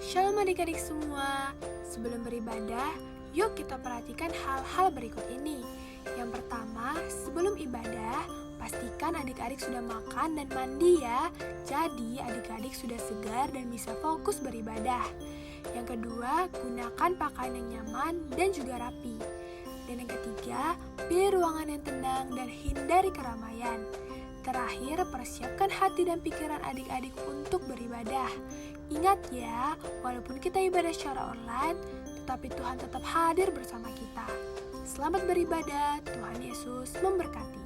Shalom adik-adik semua. Sebelum beribadah, yuk kita perhatikan hal-hal berikut ini. Yang pertama, sebelum ibadah, pastikan adik-adik sudah makan dan mandi ya. Jadi adik-adik sudah segar dan bisa fokus beribadah. Yang kedua, gunakan pakaian yang nyaman dan juga rapi. Dan yang ketiga, pilih ruangan yang tenang dan hindari keramaian. Terakhir, persiapkan hati dan pikiran adik-adik untuk beribadah. Ingat ya, walaupun kita ibadah secara online, tetapi Tuhan tetap hadir bersama kita. Selamat beribadah, Tuhan Yesus memberkati.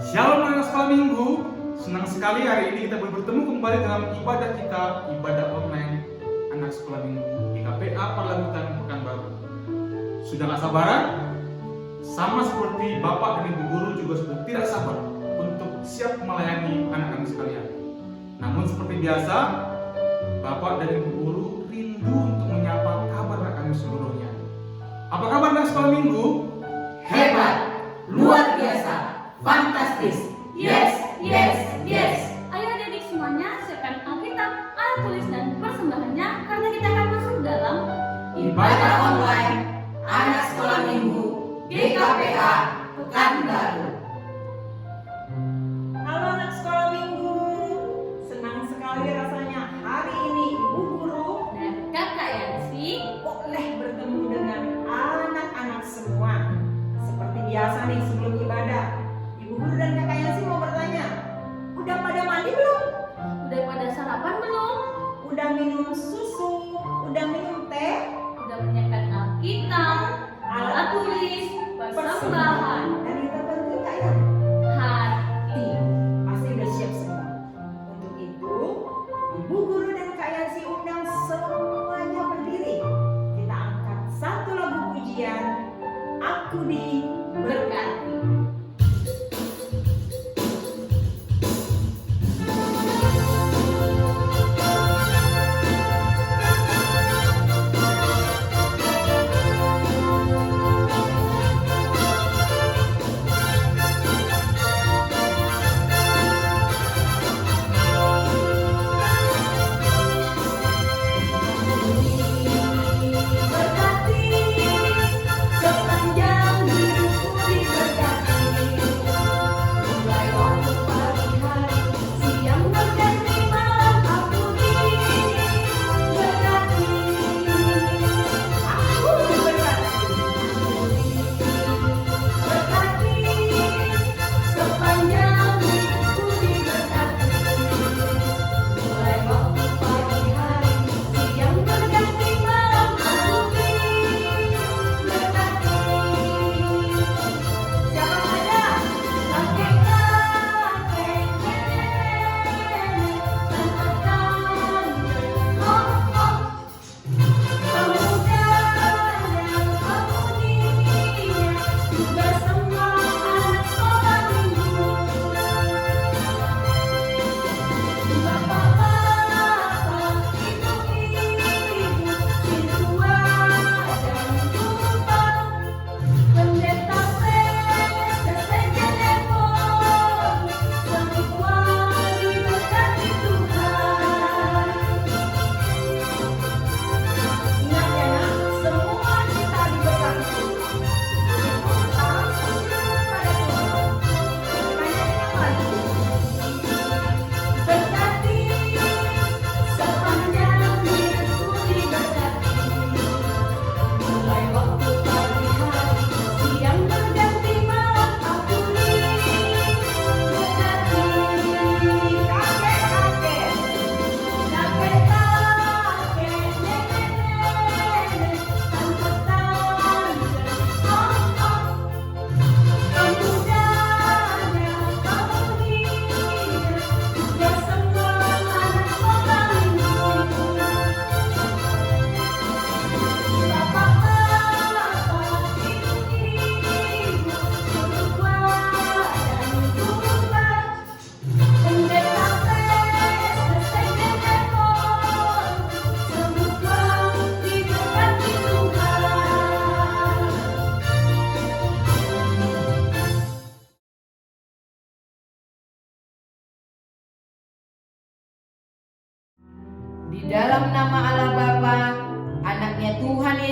Shalom anak sekolah minggu. Senang sekali hari ini kita boleh bertemu kembali dalam ibadah kita, ibadah online anak sekolah minggu GKPA Parlebutan Pekanbaru. Sudah gak sabaran? Sama seperti Bapak dan Ibu Guru juga sudah tidak sabar untuk siap melayani anak-anak sekalian. Namun seperti biasa, Bapak dan Ibu Guru rindu untuk menyapa kabar anak kami seluruhnya. Apa kabar anak sekolah minggu? Hebat, luar biasa, fantastis, yes, yes, yes. Ayo adik-adik semuanya siapkan Alkitab, alat tulis dan persembahannya karena kita akan masuk dalam Ibadah online anak sekolah minggu GKPA Pekanbaru. Halo anak sekolah minggu, senang sekali rasanya hari ini Ibu Guru dan Kakak Yansi. boleh bertemu dengan anak-anak semua. Seperti biasa nih sebelum ibadah, Ibu Guru dan Kakak Yansi mau bertanya, udah pada mandi belum? Udah pada sarapan belum? Udah minum susu? Udah minum teh? Udah menyiapkan Alkitab, alat tulis, persembahan. Dan yang terpenting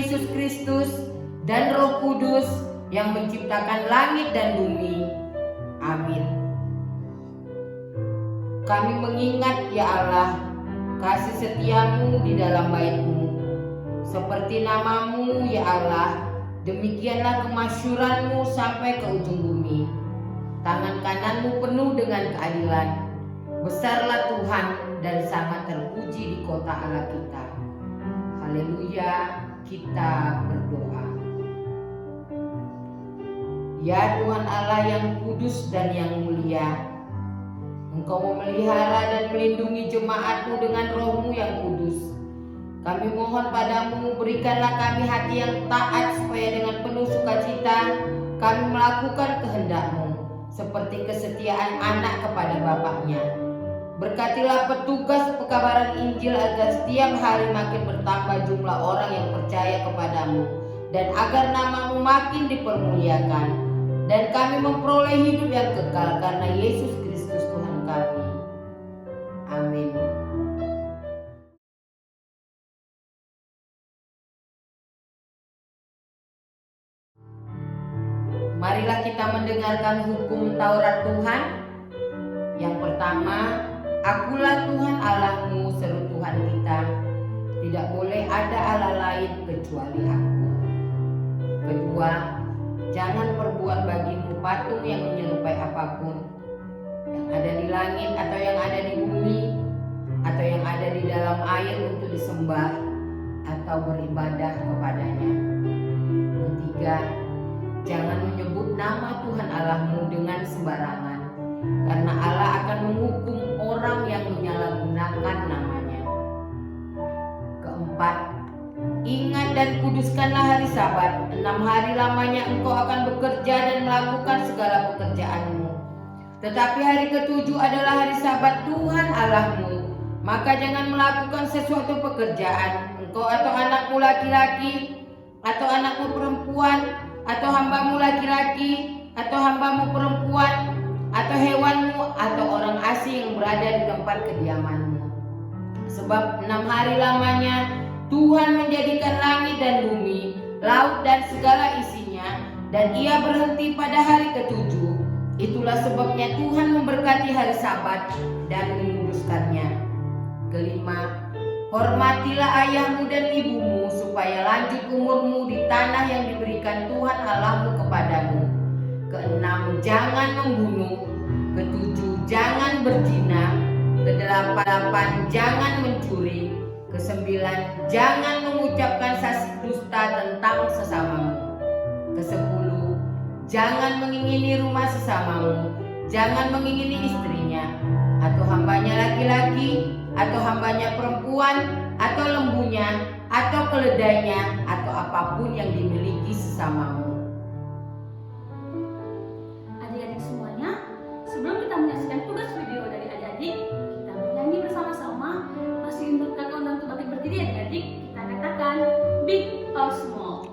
Yesus Kristus dan Roh Kudus yang menciptakan langit dan bumi. Amin. Kami mengingat ya Allah kasih setiamu di dalam bait-Mu. Seperti namamu ya Allah, demikianlah kemasyuranmu sampai ke ujung bumi. Tangan kananmu penuh dengan keadilan. Besarlah Tuhan dan sangat terpuji di kota Allah kita. Haleluya, kita berdoa. Ya Tuhan Allah yang kudus dan yang mulia, Engkau memelihara dan melindungi jemaat-Mu dengan Roh-Mu yang kudus. Kami mohon padamu, berikanlah kami hati yang taat supaya dengan penuh sukacita kami melakukan kehendak-Mu seperti kesetiaan anak kepada bapaknya. Berkatilah petugas pekabaran Injil agar setiap hari makin bertambah jumlah orang yang percaya kepadamu dan agar nama-Mu makin dipermuliakan dan kami memperoleh hidup yang kekal karena Yesus Kristus Tuhan kami. Amin. Marilah kita mendengarkan hukum Taurat Tuhan. Yang pertama, akulah Tuhan Allahmu, seru Tuhan kita. Tidak boleh ada Allah lain kecuali aku. Kedua, jangan perbuat bagimu patung yang menyerupai apapun, yang ada di langit atau yang ada di bumi, atau yang ada di dalam air untuk disembah atau beribadah kepadanya. Ketiga, jangan menyebut nama Tuhan Allahmu dengan sembarangan, karena Allah akan menghukum orang yang menyalahgunakan namanya. Keempat, ingat dan kuduskanlah hari Sabat. 6 hari lamanya engkau akan bekerja dan melakukan segala pekerjaanmu. Tetapi hari ke-7 adalah hari Sabat Tuhan Allahmu. Maka jangan melakukan sesuatu pekerjaan, engkau atau anakmu laki-laki, atau anakmu perempuan, atau hambamu laki-laki, atau hambamu perempuan, atau hewanmu, atau orang asing yang berada di tempat kediamanmu. Sebab 6 hari lamanya Tuhan menjadikan langit dan bumi, laut dan segala isinya, dan Ia berhenti pada hari ke-7. Itulah sebabnya Tuhan memberkati hari Sabat dan menguduskannya. Kelima, hormatilah ayahmu dan ibumu supaya lanjut umurmu di tanah yang diberikan Tuhan Allahmu kepadamu. Keenam, jangan membunuh. Ketujuh, jangan berzina. Kedelapan, jangan mencuri. Kesembilan, jangan mengucapkan saksi dusta tentang sesamamu. Kesepuluh, jangan mengingini rumah sesamamu. Jangan mengingini istrinya, atau hambanya laki-laki, atau hambanya perempuan, atau lembunya, atau keledainya, atau apapun yang dimiliki sesamamu. Adik-adik semuanya, sebelum kita menyaksikan tugas video dari adik-adik, kita bernyanyi bersama-sama. Masih untuk kakak undang untuk bangkit berdiri adik-adik, kita katakan big or small.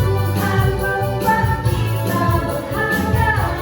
Tuhan membuat kita berharga.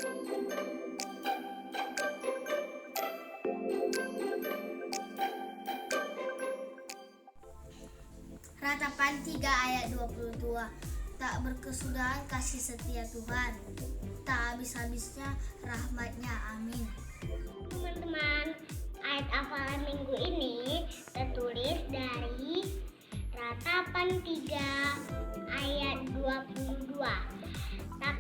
Ratapan 3 ayat 22. Tak berkesudahan kasih setia Tuhan, tak habis-habisnya rahmatnya. Amin. Teman-teman, ayat hafalan minggu ini tertulis dari Ratapan 3 ayat 22. Tak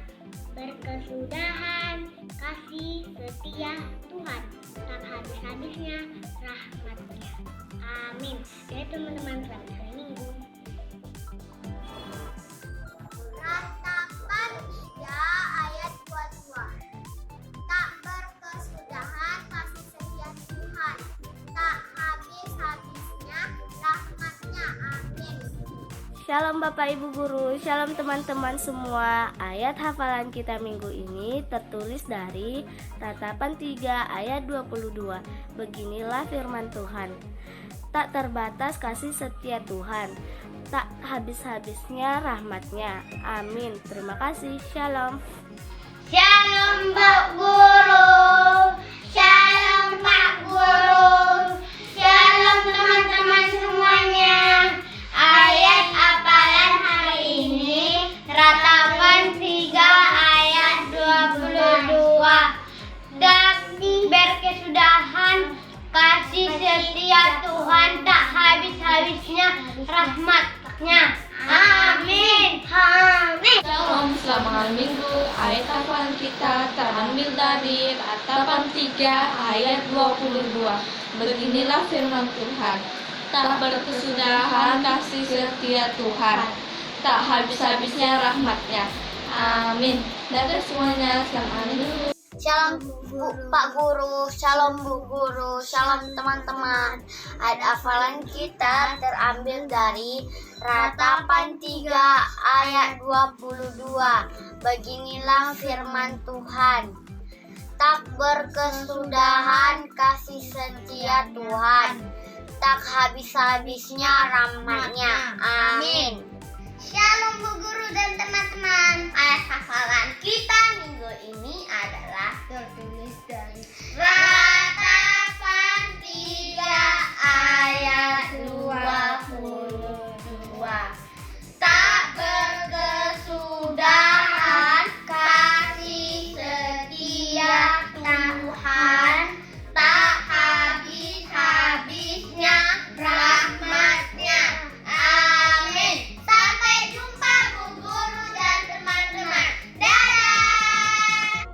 berkesudahan kasih setia Tuhan, tak habis-habisnya rahmatnya. Amin. Ya teman-teman, selamat hari Minggu. Ratapan 3 ayat 22. Tak berkesudahan kasih setia Tuhan, tak habis-habisnya rahmatnya. Amin. Shalom Bapak Ibu Guru, shalom teman-teman semua. Ayat hafalan kita minggu ini tertulis dari Ratapan 3 ayat 22. Beginilah firman Tuhan. Tak terbatas kasih setia Tuhan, tak habis-habisnya rahmatnya. Amin. Terima kasih. Shalom. Shalom Pak Guru. Shalom Pak Guru. Shalom teman-teman semuanya. Ayat hafalan hari ini Ratapan 3 ayat 22. Dan berkesudahan kasih setia Tuhan, tak habis-habisnya rahmatnya. Amin. Amin. Shalom, selamat hari Minggu. Ayat hafalan kita terambil dari Ratapan 3 ayat 22. Beginilah firman Tuhan. Tak berkesudahan kasih setia Tuhan, tak habis-habisnya rahmatnya. Amin. Dadah semuanya, selamat hari Minggu. Shalom Pak Guru, shalom Bu Guru, shalom teman-teman. Ayat hafalan kita terambil dari Ratapan 3 ayat 22. Beginilah firman Tuhan. Tak berkesudahan kasih setia Tuhan, tak habis-habisnya rahmatnya. Amin. Shalom Bu Guru dan teman-teman. Ayat hafalan kita minggu ini adalah tertulis dari Ratapan 3 ayat 22. Tak berkesudahan kasih setia Tuhan, tak habis-habisnya rahmatnya. Amin. Sampai jumpa Bu Guru dan teman-teman. Dadah.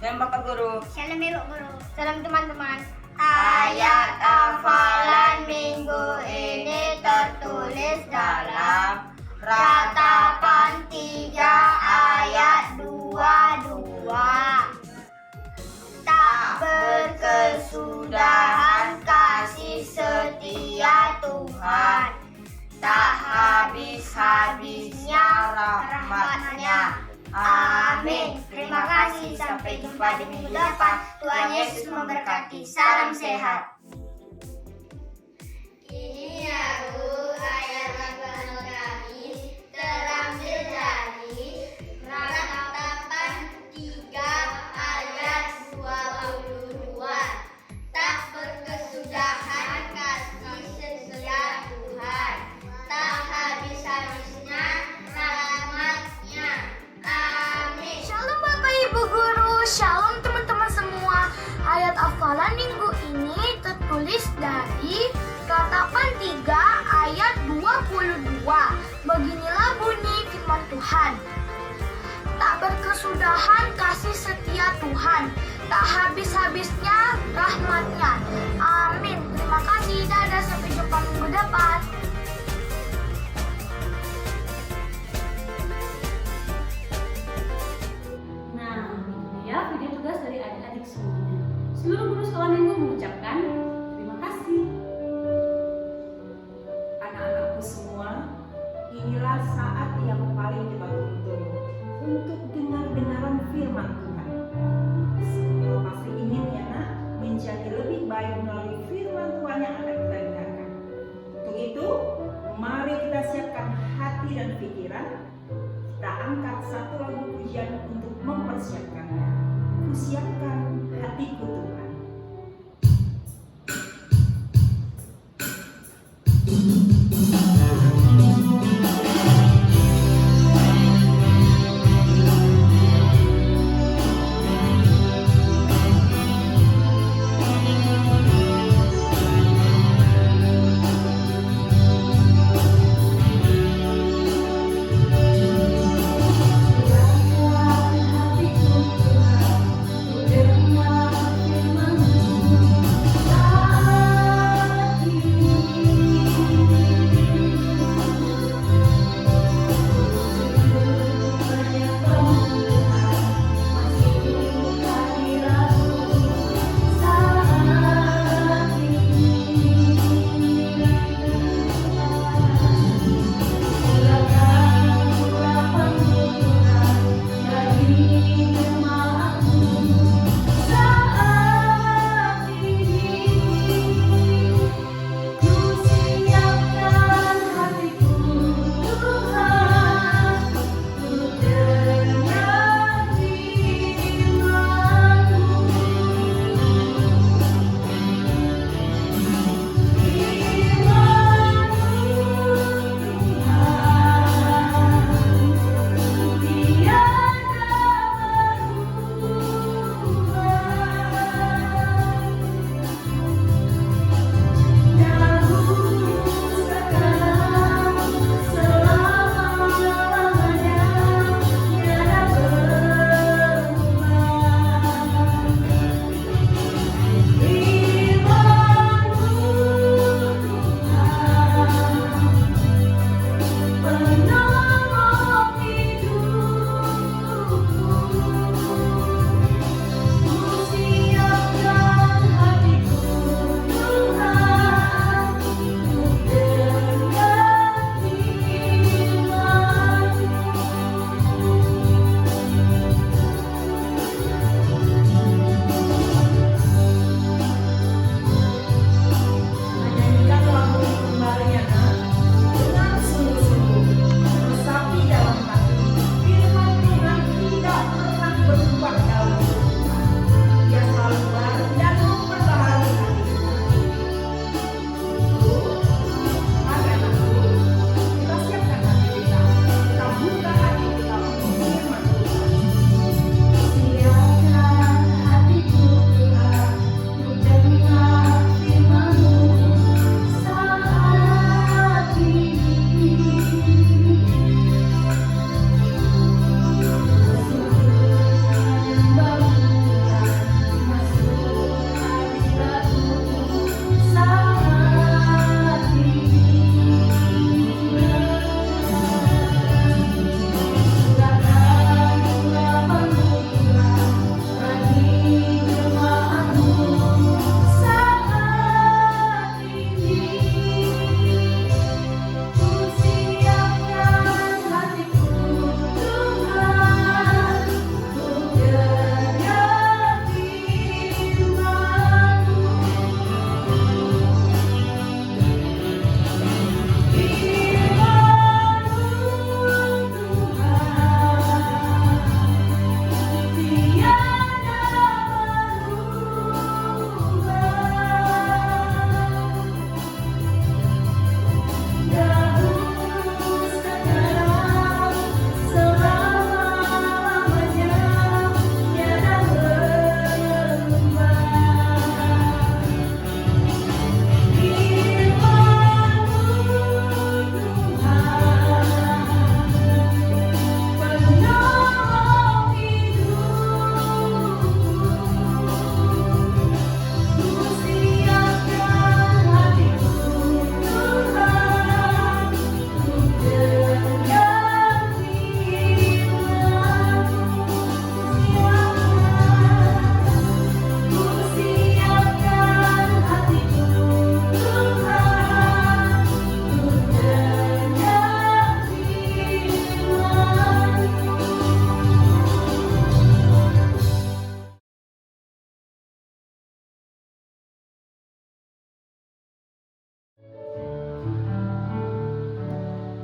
Dan Bapak Guru. Shalom Ibu Guru, shalom teman-teman. Ayat hafalan minggu ini tertulis dalam Ratapan 3 ayat 22. Tak berkesudahan kasih setia Tuhan, tak habis-habisnya rahmatnya. Amin. Terima kasih. Sampai jumpa di minggu depan. Tuhan Yesus memberkati. Salam sehat. Ini ya Bu, ayat hafalan kami terambil dari Ratapan 3 ayat 22. Tak berkesudahan kasih setia Tuhan, tak habis-habisnya rahmatnya. Amin. Shalom Bapak Ibu Guru, shalom teman-teman semua. Ayat hafalan minggu ini tertulis dari Ratapan 3 ayat 22. Beginilah bunyi firman Tuhan. Tak berkesudahan kasih setia Tuhan, tak habis-habisnya rahmatnya. Amin. Terima kasih. Dadah, sampai jumpa minggu depan. Nah, itu ya video tugas dari adik-adik semuanya. Seluruh guru sekolah minggu mengucapkan terima kasih. Anak-anakku semua, inilah saat yang paling kita tunggu untuk dengar-dengaran firman Tuhan. Semua pasti ingin ya nak menjadi lebih baik melalui firman Tuhan yang akan kita dengarkan. Untuk itu, mari kita siapkan hati dan pikiran. Kita angkat satu lagu pujian untuk mempersiapkannya. Kusiapkan hatiku Tuhan.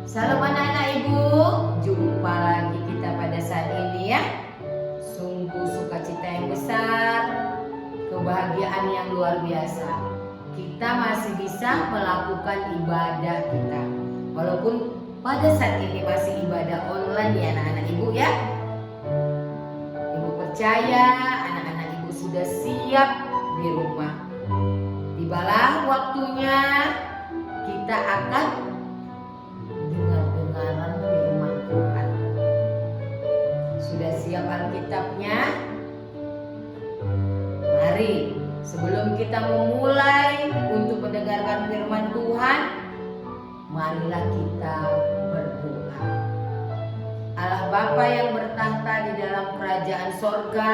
Salam anak-anak ibu, jumpa lagi kita pada saat ini ya. Sungguh sukacita yang besar, kebahagiaan yang luar biasa. Kita masih bisa melakukan ibadah kita. Walaupun pada saat ini masih ibadah online ya anak-anak ibu ya. Ibu percaya anak-anak ibu sudah siap di rumah. Tibalah waktunya kita akan dengar-dengaran firman Tuhan. Sudah siap Alkitabnya? Mari sebelum kita memulai untuk mendengarkan firman Tuhan, marilah kita berdoa. Allah Bapa yang bertahta di dalam kerajaan sorga,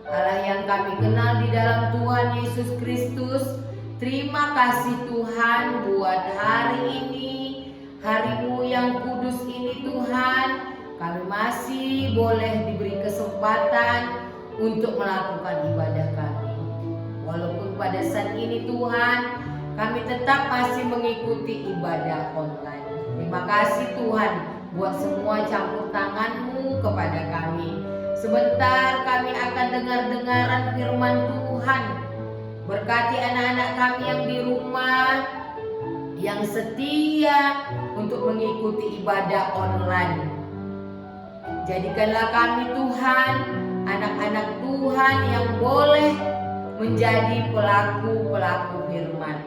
Allah yang kami kenal di dalam Tuhan Yesus Kristus, terima kasih Tuhan buat hari ini, hari-Mu yang kudus ini Tuhan. Kami masih boleh diberi kesempatan untuk melakukan ibadah kami. Walaupun pada saat ini Tuhan, kami tetap masih mengikuti ibadah online. Terima kasih Tuhan buat semua campur tangan-Mu kepada kami. Sebentar kami akan dengar-dengaran firman Tuhan. Berkati anak-anak kami yang di rumah, yang setia untuk mengikuti ibadah online. Jadikanlah kami Tuhan, anak-anak Tuhan yang boleh menjadi pelaku-pelaku firman.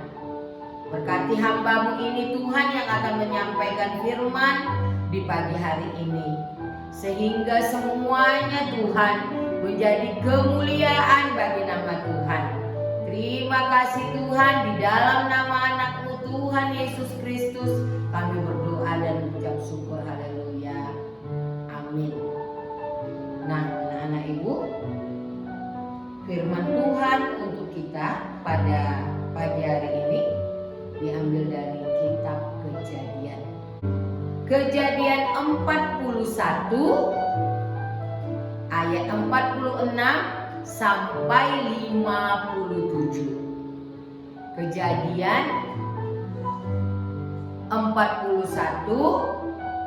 Berkati hamba-Mu ini Tuhan yang akan menyampaikan firman di pagi hari ini. Sehingga semuanya Tuhan menjadi kemuliaan bagi nama Tuhan. Terima kasih Tuhan, di dalam nama anak-Mu Tuhan Yesus Kristus kami berdoa dan mengucap syukur. Haleluya. Amin. Nah anak-anak ibu, firman Tuhan untuk kita pada pagi hari ini diambil dari kitab Kejadian. Kejadian 41 ayat 46 sampai 57. Kejadian 41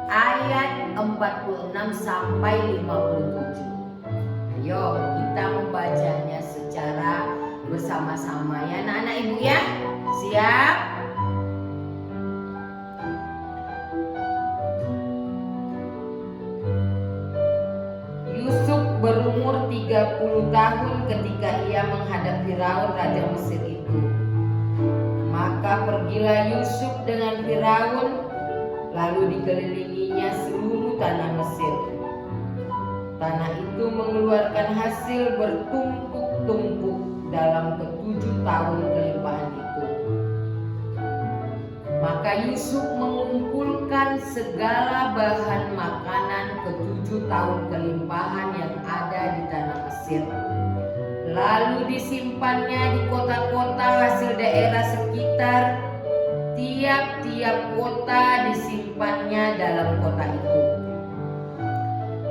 ayat 46 sampai 57. Ayo kita membacanya secara bersama-sama ya anak-anak ibu ya. Siap? Yusuf berumur 30 tahun ketika ia menghadap Firaun raja Mesir itu. Maka pergilah Yusuf dengan Firaun, lalu dikelilinginya seluruh tanah Mesir. Tanah itu mengeluarkan hasil bertumpuk-tumpuk dalam ke-7 tahun kelimpahan itu. Maka Yusuf mengumpulkan segala bahan makanan ke-7 tahun kelimpahan yang ada di tanah Mesir. Lalu disimpannya di kota-kota hasil daerah sekitar. Tiap-tiap kota disimpannya dalam kota itu.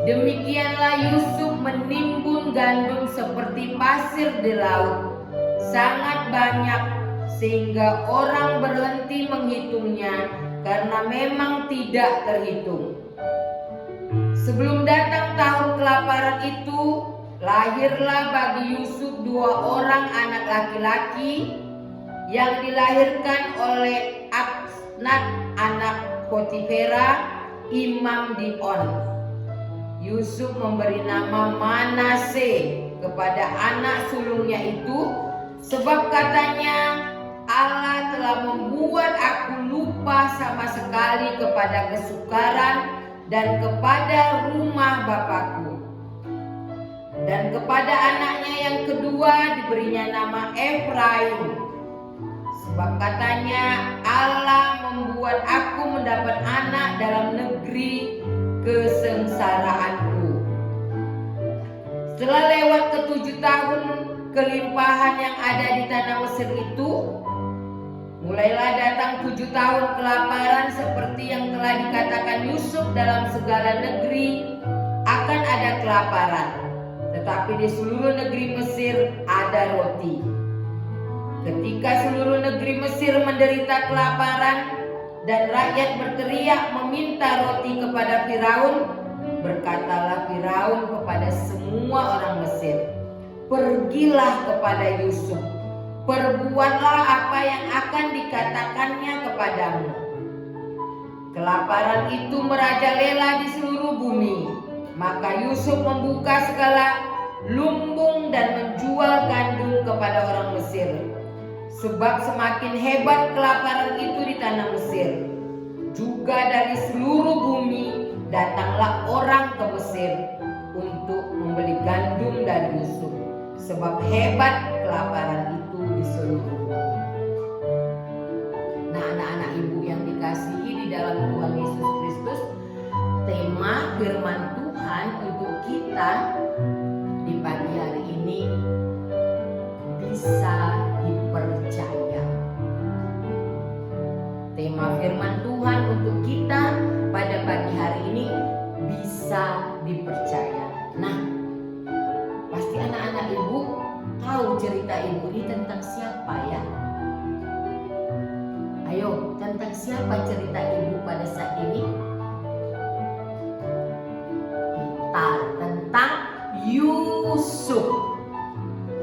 Demikianlah Yusuf menimbun gandum seperti pasir di laut, sangat banyak, sehingga orang berhenti menghitungnya karena memang tidak terhitung. Sebelum datang tahun kelaparan itu, lahirlah bagi Yusuf 2 orang anak laki-laki yang dilahirkan oleh Asnat anak Potifera, imam di On. Yusuf memberi nama Manase kepada anak sulungnya itu, sebab katanya, Allah telah membuat aku lupa sama sekali kepada kesukaran dan kepada rumah bapakku. Dan kepada anaknya yang kedua diberinya nama Efraim, sebab katanya, Allah membuat aku mendapat anak dalam negeri kesengsaraanku. Setelah lewat ke-7 tahun kelimpahan yang ada di tanah Mesir itu, mulailah datang 7 tahun kelaparan seperti yang telah dikatakan Yusuf dalam segala negeri akan ada kelaparan. Tetapi di seluruh negeri Mesir ada roti. Ketika seluruh negeri Mesir menderita kelaparan dan rakyat berteriak meminta roti kepada Firaun, berkatalah Firaun kepada semua orang Mesir, pergilah kepada Yusuf, perbuatlah apa yang akan dikatakannya kepadamu. Kelaparan itu merajalela di seluruh bumi. Maka Yusuf membuka segala lumbung dan menjual gandum kepada orang Mesir. Sebab semakin hebat kelaparan itu di tanah Mesir. Juga dari seluruh bumi datanglah orang ke Mesir untuk membeli gandum dari Yusuf. Sebab hebat kelaparan itu di seluruh bumi. Nah, anak-anak ibu yang dikasihi di dalam Tuhan Yesus Kristus, tema firman Tuhan untuk kita di pagi hari ini bisa dipercaya. Tema firman Tuhan untuk kita pada pagi hari ini bisa dipercaya. Nah, pasti anak-anak ibu tahu cerita ibu ini tentang siapa ya? Ayo, tentang siapa cerita ibu pada saat ini? Tentang Yusuf.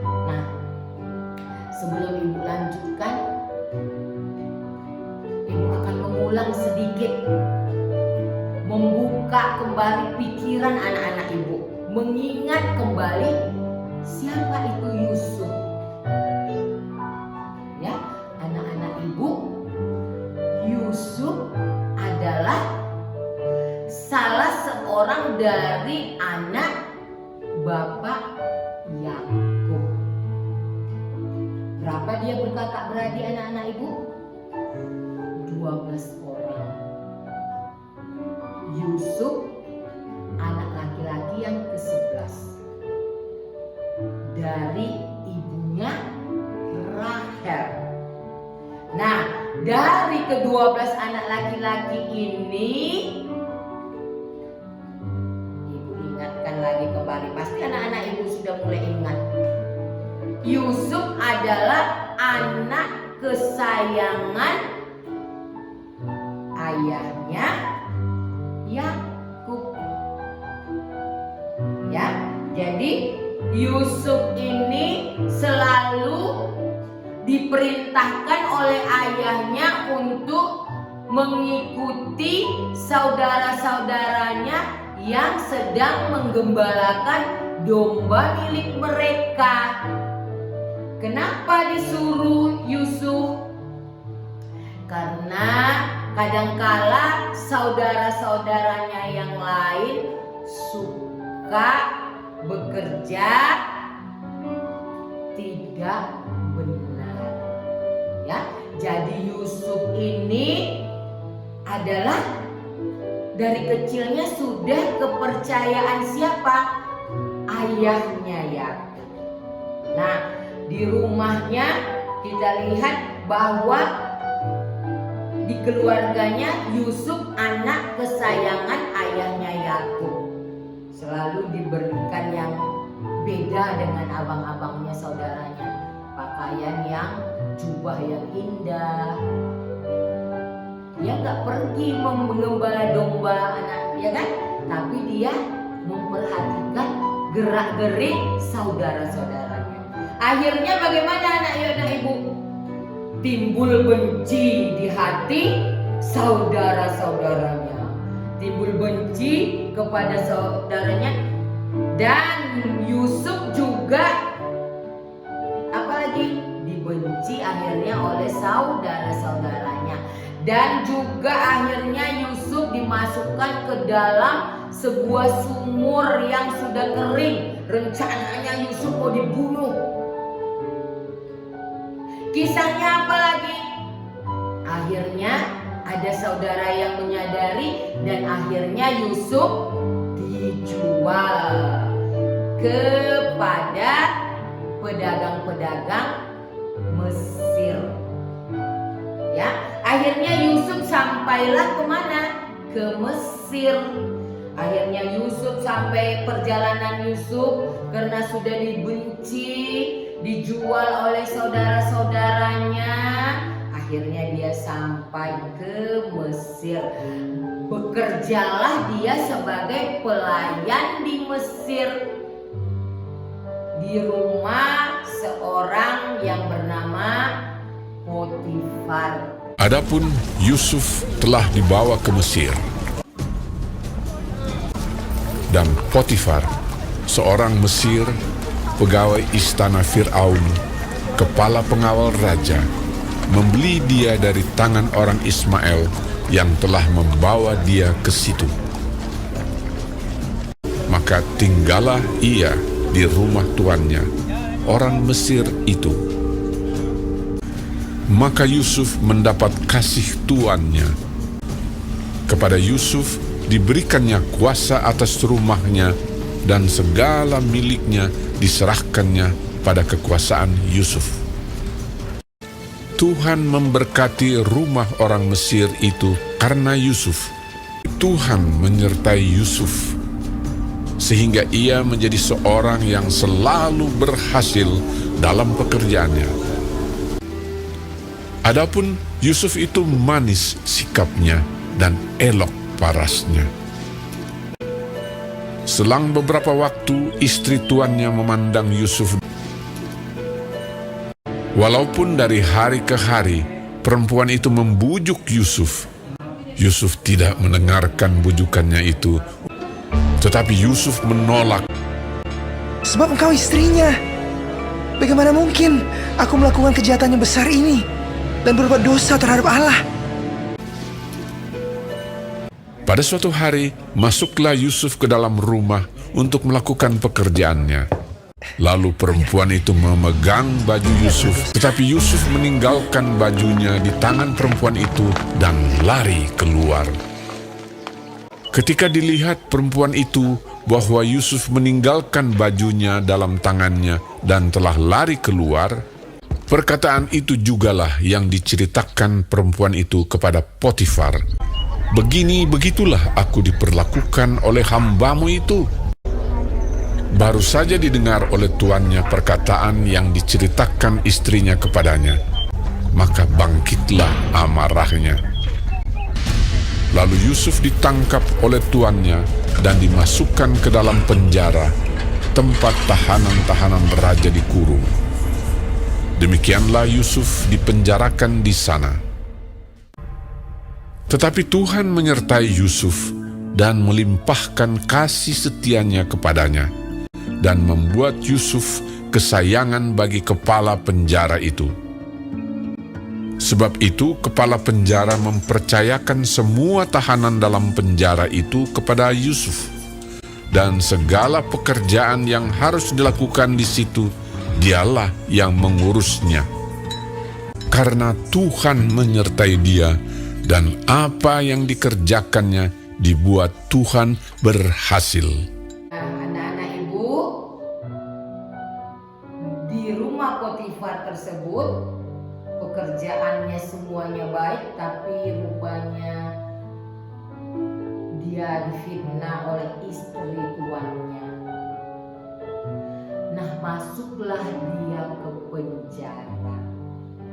Nah, sebelum ibu lanjutkan, ibu akan mengulang sedikit, membuka kembali pikiran anak-anak ibu, mengingat kembali siapa itu Yusuf. Ya, anak-anak ibu, Yusuf adalah salah seorang dari anak Bapak Yakub. Berapa dia berkakak beradik anak-anak ibu? 12 orang. Yusuf anak laki-laki yang ke-11 dari ibunya Rahel. Nah, dari ke-12 anak laki-laki ini, ibu ingatkan lagi kembali, pasti anak-anak ibu sudah mulai ingat. Yusuf adalah anak kesayangan ayahnya Yakub. Ya, jadi Yusuf ini selalu diperintahkan oleh ayahnya untuk mengikuti saudara-saudaranya yang sedang menggembalakan domba milik mereka. Kenapa disuruh Yusuf? Karena kadangkala saudara-saudaranya yang lain suka bekerja tidak benar. Ya, jadi Yusuf ini adalah dari kecilnya sudah kepercayaan siapa? Ayahnya Yakub. Nah, di rumahnya kita lihat bahwa di keluarganya Yusuf anak kesayangan ayahnya Yakub. Selalu diberikan yang beda dengan abang-abangnya saudaranya. Pakaian yang jubah yang indah. Dia gak pergi menggembala domba anak, ya kan? Tapi dia memperhatikan gerak-gerik saudara-saudaranya. Akhirnya bagaimana anak ibu? Timbul benci di hati saudara-saudaranya. Timbul benci kepada saudaranya. Dan Yusuf juga apalagi dibenci akhirnya oleh saudara-saudaranya. Dan juga akhirnya Yusuf dimasukkan ke dalam sebuah sumur yang sudah kering. Rencananya Yusuf mau dibunuh. Kisahnya apa lagi? Akhirnya ada saudara yang menyadari dan akhirnya Yusuf dijual kepada pedagang-pedagang Mesir. Ya, akhirnya Yusuf sampailah kemana? Ke Mesir. Akhirnya Yusuf sampai perjalanan Yusuf karena sudah dibenci, dijual oleh saudara-saudaranya. Akhirnya dia sampai ke Mesir. Bekerjalah dia sebagai pelayan di Mesir. di rumah seorang yang bernama Potifar. Adapun Yusuf telah dibawa ke Mesir, dan Potifar, seorang Mesir, pegawai istana Fir'aun, kepala pengawal raja, membeli dia dari tangan orang Ismail yang telah membawa dia ke situ. Maka tinggallah ia di rumah tuannya, orang Mesir itu. Maka Yusuf mendapat kasih tuannya. Kepada Yusuf diberikannya kuasa atas rumahnya, dan segala miliknya diserahkannya pada kekuasaan Yusuf. Tuhan memberkati rumah orang Mesir itu karena Yusuf. Tuhan menyertai Yusuf, sehingga ia menjadi seorang yang selalu berhasil dalam pekerjaannya. Adapun Yusuf itu manis sikapnya dan elok parasnya. Selang beberapa waktu, istri tuannya memandang Yusuf. Walaupun dari hari ke hari perempuan itu membujuk Yusuf, Yusuf tidak mendengarkan bujukannya itu. Tetapi Yusuf menolak. Sebab engkau istrinya. Bagaimana mungkin aku melakukan kejahatan yang besar ini dan berbuat dosa terhadap Allah? Pada suatu hari, masuklah Yusuf ke dalam rumah untuk melakukan pekerjaannya. Lalu perempuan itu memegang baju Yusuf, tetapi Yusuf meninggalkan bajunya di tangan perempuan itu dan lari keluar. Ketika dilihat perempuan itu bahwa Yusuf meninggalkan bajunya dalam tangannya dan telah lari keluar, perkataan itu jugalah yang diceritakan perempuan itu kepada Potifar. Begitulah aku diperlakukan oleh hambamu itu. Baru saja didengar oleh tuannya perkataan yang diceritakan istrinya kepadanya, maka bangkitlah amarahnya. Lalu Yusuf ditangkap oleh tuannya dan dimasukkan ke dalam penjara, tempat tahanan-tahanan raja dikurung. Demikianlah Yusuf dipenjarakan di sana. Tetapi Tuhan menyertai Yusuf dan melimpahkan kasih setianya kepadanya, dan membuat Yusuf kesayangan bagi kepala penjara itu. Sebab itu kepala penjara mempercayakan semua tahanan dalam penjara itu kepada Yusuf, dan segala pekerjaan yang harus dilakukan di situ dialah yang mengurusnya. Karena Tuhan menyertai dia, dan apa yang dikerjakannya dibuat Tuhan berhasil. Anak-anak ibu, di rumah Potifar tersebut pekerjaannya semuanya baik, tapi rupanya dia difitnah oleh istri tuannya. Nah, masuklah dia ke penjara,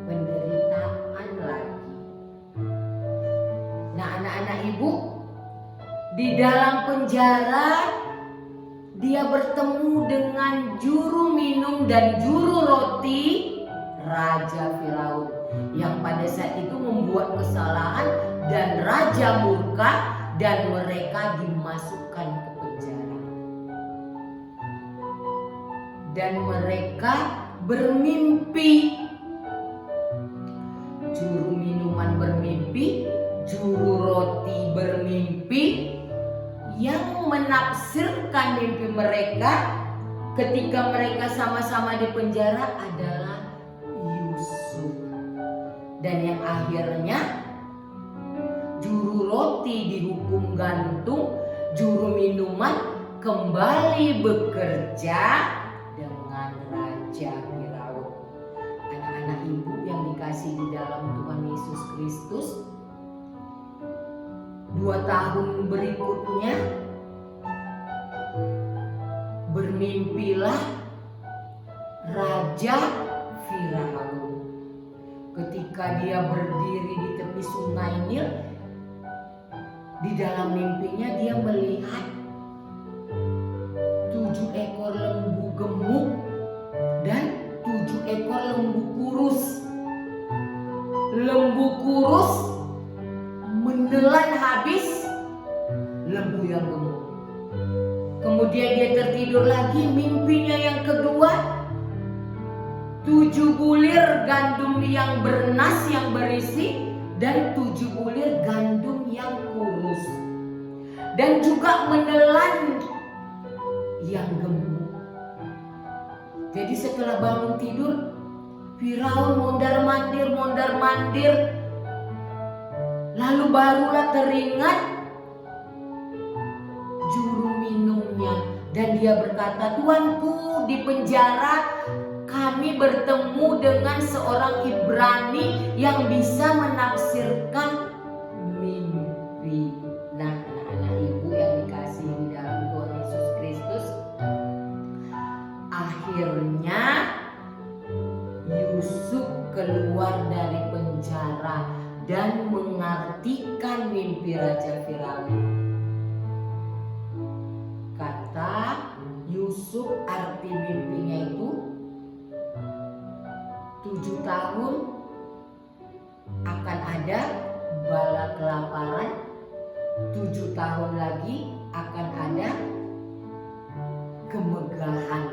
penderitaan lagi. Nah, anak-anak ibu, di dalam penjara dia bertemu dengan juru minum dan juru roti Raja Firaun, yang pada saat itu membuat kesalahan dan raja murka dan mereka dimasukkan ke penjara. Dan mereka bermimpi. Juru minuman bermimpi, juru roti bermimpi, yang menafsirkan mimpi mereka ketika mereka sama-sama di penjara adalah Yusuf. Dan yang akhirnya juru roti dihukum gantung, juru minuman kembali bekerja dengan Raja Firaun. Anak-anak ibu yang dikasihi di dalam Tuhan Yesus Kristus, 2 tahun berikutnya bermimpilah Raja Firaun. Ketika dia berdiri di tepi sungai Nil, di dalam mimpinya dia melihat 7 ekor lembu gemuk lembu kurus. Lembu kurus menelan habis lembu yang gemuk. Kemudian dia tertidur lagi, mimpinya yang kedua, 7 bulir gandum yang bernas yang berisi dan 7 bulir gandum yang kurus, dan juga menelan yang gemuk. Jadi setelah bangun tidur, Firaun mondar-mandir, lalu barulah teringat juru minumnya, dan dia berkata, "Tuanku, di penjara kami bertemu dengan seorang Ibrani yang bisa menafsirkan mimpi." Nah, anak-anak ibu yang dikasihi di dalam Tuhan Yesus Kristus, akhirnya Yusuf keluar dari penjara dan mengartikan mimpi Raja Firaun. Kata Yusuf, arti mimpinya itu 7 tahun akan ada bala kelaparan, 7 tahun lagi akan ada kemegahan.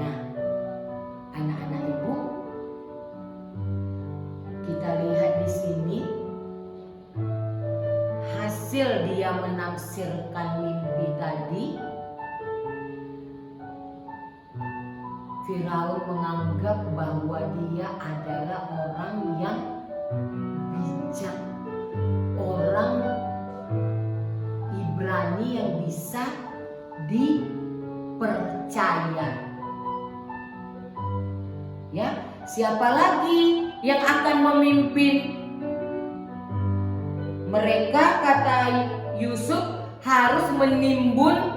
Nah, anak-anak ibu, kita lihat di sini hasil dia menafsirkan mimpi tadi. Firaun menganggap bahwa dia adalah orang yang bijak, orang Ibrani yang bisa dipercaya. Ya, siapa lagi yang akan memimpin? Mereka, kata Yusuf, harus menimbun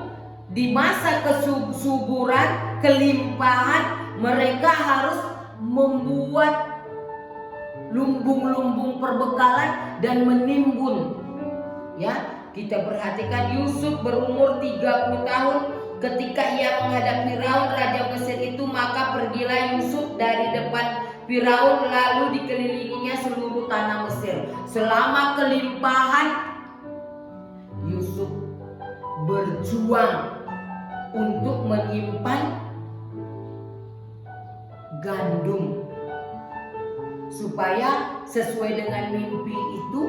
di masa kesuburan, kelimpahan. Mereka harus membuat lumbung-lumbung perbekalan dan menimbun. Ya, kita perhatikan Yusuf berumur 30 tahun ketika ia menghadap Firaun raja Mesir itu, maka pergilah Yusuf dari depan Firaun, lalu dikelilinginya seluruh tanah Mesir. Selama kelimpahan, Yusuf berjuang untuk menyimpan gandum supaya sesuai dengan mimpi itu,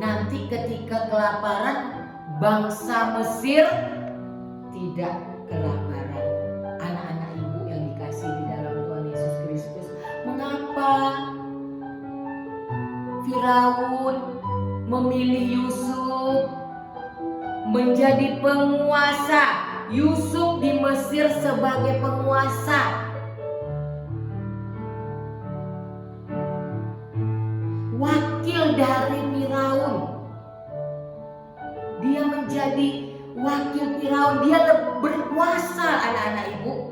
nanti ketika kelaparan bangsa Mesir tidak kelaparan. Anak-anak ibu yang dikasihi di dalam Tuhan Yesus Kristus, mengapa Firaun memilih Yusuf menjadi penguasa? Yusuf di Mesir sebagai penguasa, wakil dari Firaun. Dia menjadi wakil Firaun, dia berkuasa, anak-anak ibu.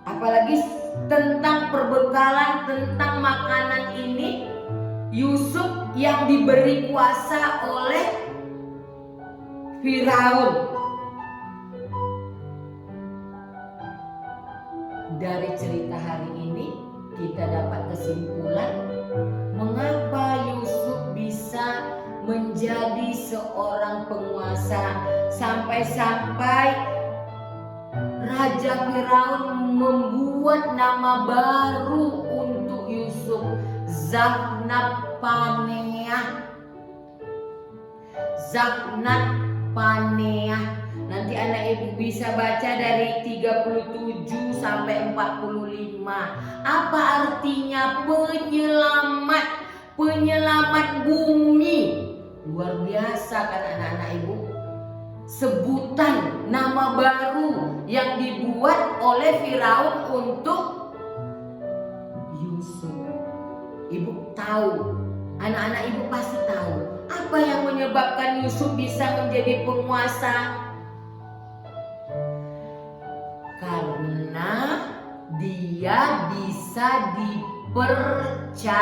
Apalagi tentang perbekalan, tentang makanan ini, Yusuf yang diberi kuasa oleh Firaun. Dari cerita hari ini kita dapat kesimpulan mengapa Yusuf bisa menjadi seorang penguasa, sampai-sampai Raja Firaun membuat nama baru untuk Yusuf, Zaknat Paneah. Zaknat Paneah. Nanti anak ibu bisa baca dari 37 sampai 45. Apa artinya penyelamat? Penyelamat bumi. Luar biasa kan anak-anak ibu. Sebutan nama baru yang dibuat oleh Firaun untuk Yusuf. Ibu tahu, anak-anak ibu pasti tahu apa yang menyebabkan Yusuf bisa menjadi penguasa. Karena dia bisa dipercaya.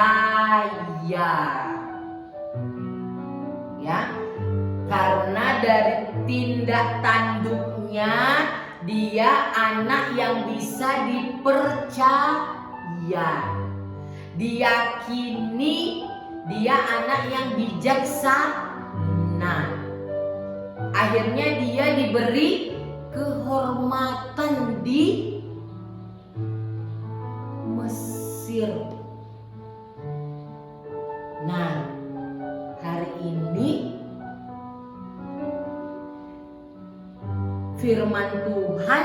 Ya, karena dari tindak tanduknya dia anak yang bisa dipercaya. Diyakini dia anak yang bijaksana. Akhirnya dia diberi kehormatan di Mesir. Nah, hari ini firman Tuhan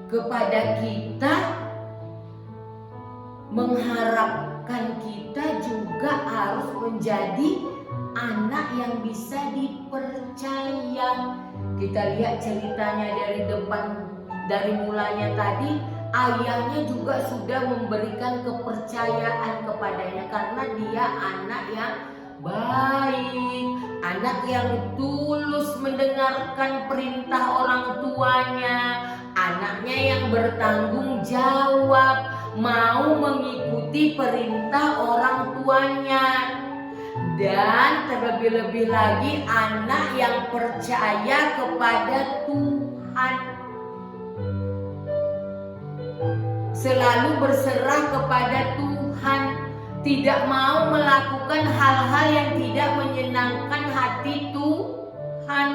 kepada kita mengharapkan kita juga harus menjadi anak yang bisa dipercaya. Kita lihat ceritanya dari mulanya tadi, ayahnya juga sudah memberikan kepercayaan kepadanya karena dia anak yang baik, anak yang tulus mendengarkan perintah orang tuanya, anaknya yang bertanggung jawab, mau mengikuti perintah orang tuanya. Dan terlebih-lebih lagi anak yang percaya kepada Tuhan, selalu berserah kepada Tuhan, tidak mau melakukan hal-hal yang tidak menyenangkan hati Tuhan.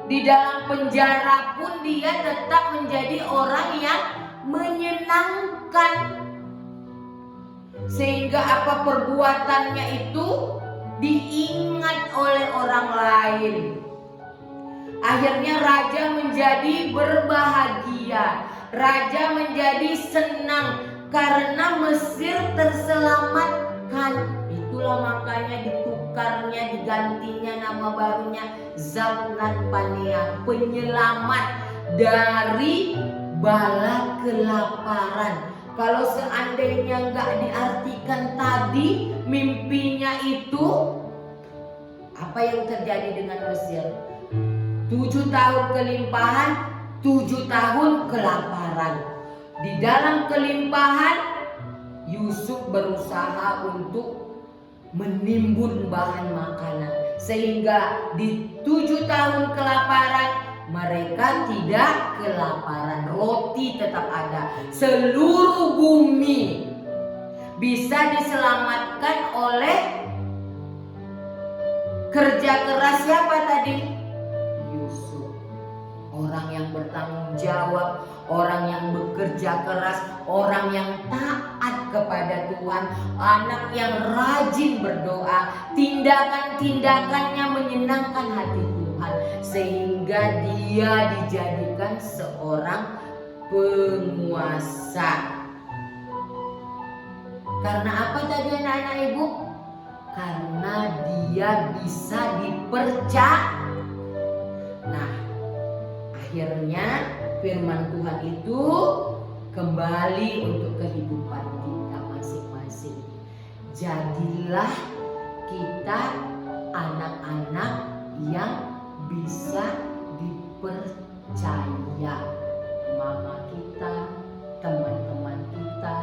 Di dalam penjara pun dia tetap menjadi orang yang menyenangkan, sehingga apa perbuatannya itu diingat oleh orang lain. Akhirnya raja menjadi berbahagia, raja menjadi senang karena Mesir terselamatkan. Itulah makanya digantinya nama barunya Zalnatpanea, penyelamat dari bala kelaparan. Kalau seandainya nggak diartikan tadi mimpinya itu, apa yang terjadi dengan Mesir? 7 tahun kelimpahan, 7 tahun kelaparan. Di dalam kelimpahan, Yusuf berusaha untuk menimbun bahan makanan, sehingga di 7 tahun kelaparan mereka tidak kelaparan, roti tetap ada. Seluruh bumi bisa diselamatkan oleh kerja keras siapa tadi? Yusuf. Orang yang bertanggung jawab, orang yang bekerja keras, orang yang taat kepada Tuhan, anak yang rajin berdoa, tindakan-tindakannya menyenangkan hati Tuhan, sehingga dia dijadikan seorang penguasa. Karena apa tadi anak-anak ibu? Karena dia bisa dipercaya. Nah, akhirnya firman Tuhan itu kembali untuk kehidupan kita masing-masing. Jadilah kita anak-anak yang bisa dipercaya. Mama kita, teman-teman kita,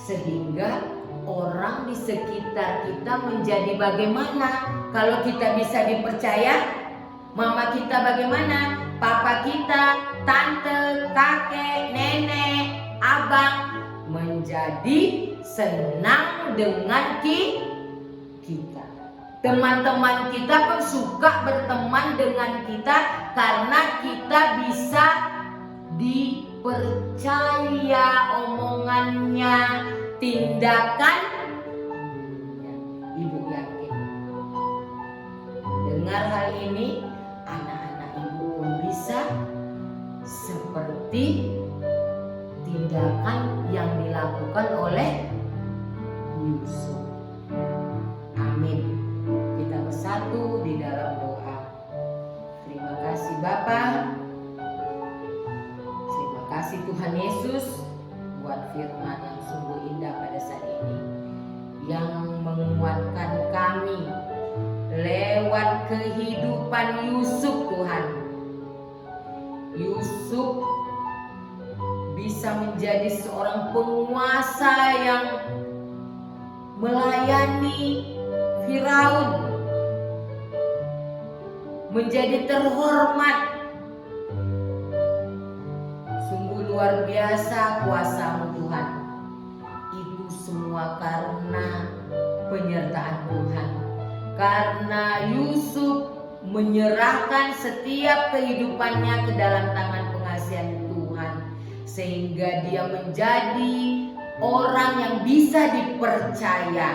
sehingga orang di sekitar kita menjadi bagaimana? Kalau kita bisa dipercaya, mama kita bagaimana? Papa kita, tante, kakek, nenek, abang menjadi senang dengan kita. Teman-teman kita pun suka berteman dengan kita karena kita bisa dipercaya omongannya, tindakan. Ibu yakin dengar hal ini, anak-anak ibu pun bisa seperti tindakan yang dilakukan oleh Yusuf. Amin. Kita bersatu di dalam doa. Terima kasih Bapa. Terima kasih Tuhan Yesus buat firman yang sungguh indah pada saat ini, yang menguatkan kami lewat kehidupan Yusuf. Tuhan, Yusuf bisa menjadi seorang penguasa yang melayani Firaun. menjadi terhormat. Sungguh luar biasa kuasa-Mu Tuhan. Itu semua karena penyertaan Tuhan. Karena Yusuf menyerahkan setiap kehidupannya ke dalam tangan pengasihan Tuhan, sehingga dia menjadi orang yang bisa dipercaya.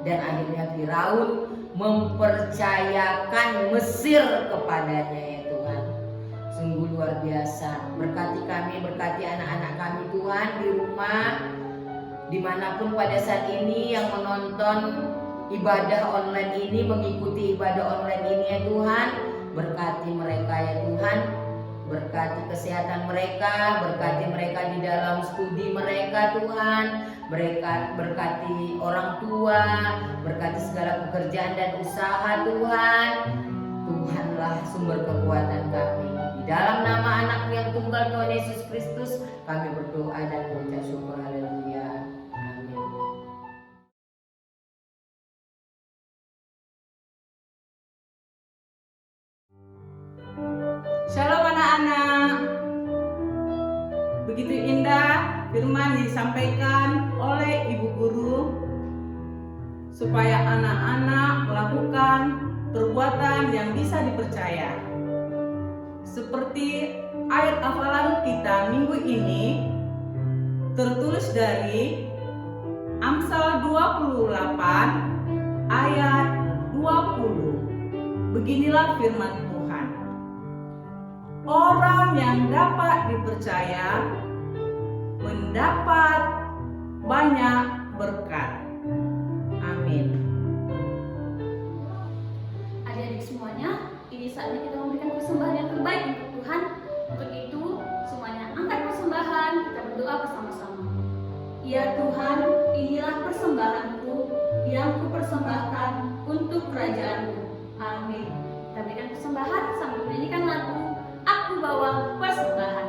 Dan akhirnya Firaun mempercayakan Mesir kepadanya, ya Tuhan. Sungguh luar biasa. Berkati kami, berkati anak-anak kami Tuhan di rumah, dimanapun pada saat ini yang menonton ibadah online ini, mengikuti ibadah online ini, ya Tuhan. Berkati mereka, ya Tuhan. Berkati kesehatan mereka, berkati mereka di dalam studi mereka Tuhan. Berkati orang tua, berkati segala pekerjaan dan usaha Tuhan. Tuhanlah sumber kekuatan kami. Di dalam nama anak-Mu yang tunggal Tuhan Yesus Kristus, kami berdoa dan mengucap syukur. Haleluya. Amin. Shalom anak-anak. Begitu indah firman disampaikan oleh Ibu Guru supaya anak-anak melakukan perbuatan yang bisa dipercaya. Seperti ayat hafalan kita minggu ini tertulis dari Amsal 28 ayat 20. Beginilah firman Tuhan. Orang yang dapat dipercaya mendapat banyak berkat. Amin. Adik-adik semuanya, ini saatnya kita memberikan persembahan yang terbaik untuk Tuhan. Untuk itu, semuanya angkat persembahan, kita berdoa bersama-sama. Ya Tuhan, inilah persembahanku yang kupersembahkan untuk kerajaan-Mu. Amin. Kita berikan persembahan sambil menyanyikan lagu Aku Bawa Persembahan.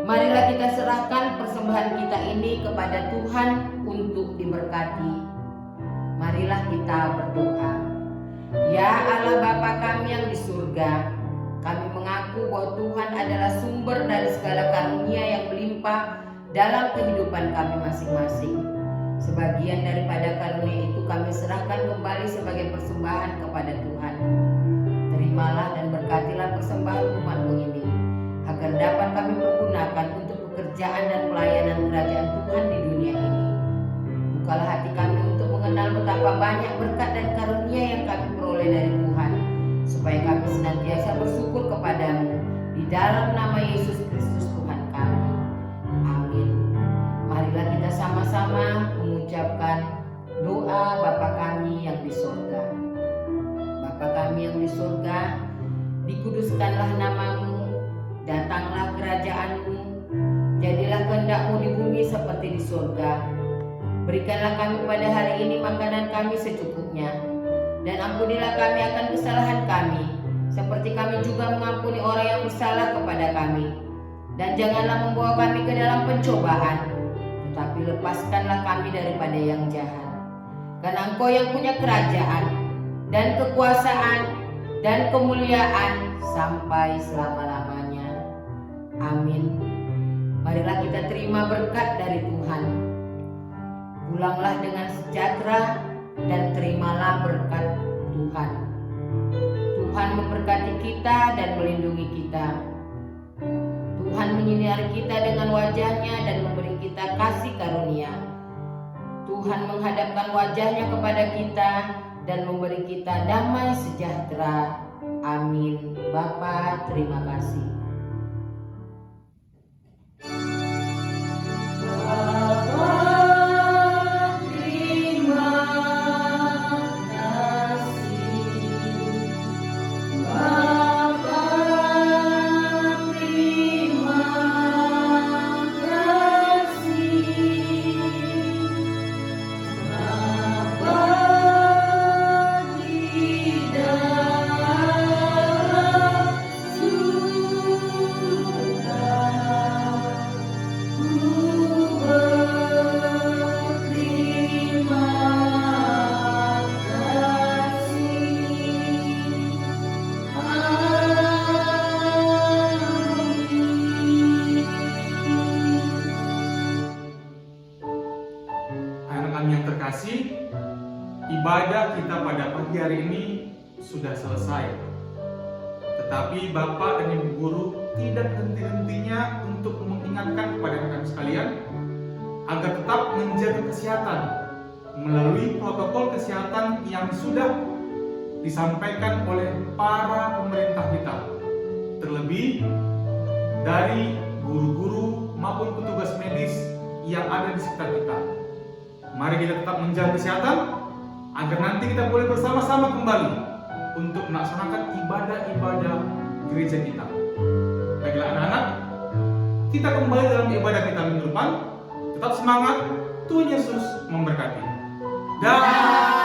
Marilah kita serahkan persembahan kita ini kepada Tuhan untuk diberkati. Marilah kita berdoa. Ya Allah Bapa kami yang di surga, kami mengaku bahwa Tuhan adalah sumber dari segala karunia yang melimpah dalam kehidupan kami masing-masing. Sebagian daripada karunia itu kami serahkan kembali sebagai persembahan kepada Tuhan. Terimalah dan berkatilah persembahan umat-Mu ini, agar dapat kami pergunakan untuk pekerjaan dan pelayanan kerajaan Tuhan di dunia ini. Bukalah hati kami untuk mengenal betapa banyak berkat dan karunia yang kami peroleh dari Tuhan, supaya kami senantiasa bersyukur kepadamu di dalam nama Yesus Kristus Tuhan kami. Amin. Marilah kita sama-sama mengucapkan doa Bapa kami yang di surga. Bapa kami yang di surga, dikuduskanlah nama-Mu, datanglah kerajaan-Mu, jadilah kehendak-Mu di bumi seperti di surga. Berikanlah kami pada hari ini makanan kami secukupnya, dan ampunilah kami akan kesalahan kami, seperti kami juga mengampuni orang yang bersalah kepada kami. Dan janganlah membawa kami ke dalam pencobaan, tetapi lepaskanlah kami daripada yang jahat. Karena Engkau yang punya kerajaan, dan kekuasaan, dan kemuliaan sampai selama-lamanya. Amin. Marilah kita terima berkat dari Tuhan. Pulanglah dengan sejahtera dan terimalah berkat Tuhan. Tuhan memberkati kita dan melindungi kita. Tuhan menyinari kita dengan wajah-Nya dan memberi kita kasih karunia. Tuhan menghadapkan wajah-Nya kepada kita dan memberi kita damai sejahtera. Amin. Bapa, terima kasih. Yang terkasih, ibadah kita pada pagi hari ini sudah selesai. Tetapi Bapak dan Ibu Guru tidak henti-hentinya untuk mengingatkan kepada rekan sekalian agar tetap menjaga kesehatan melalui protokol kesehatan yang sudah disampaikan oleh para pemerintah kita. Terlebih dari guru-guru maupun petugas medis yang ada di sekitar kita. Mari kita tetap menjaga kesehatan agar nanti kita boleh bersama-sama kembali untuk melaksanakan ibadah-ibadah gereja kita. Baiklah anak-anak, kita kembali dalam ibadah kita minggu depan. Tetap semangat, Tuhan Yesus memberkati. Dah.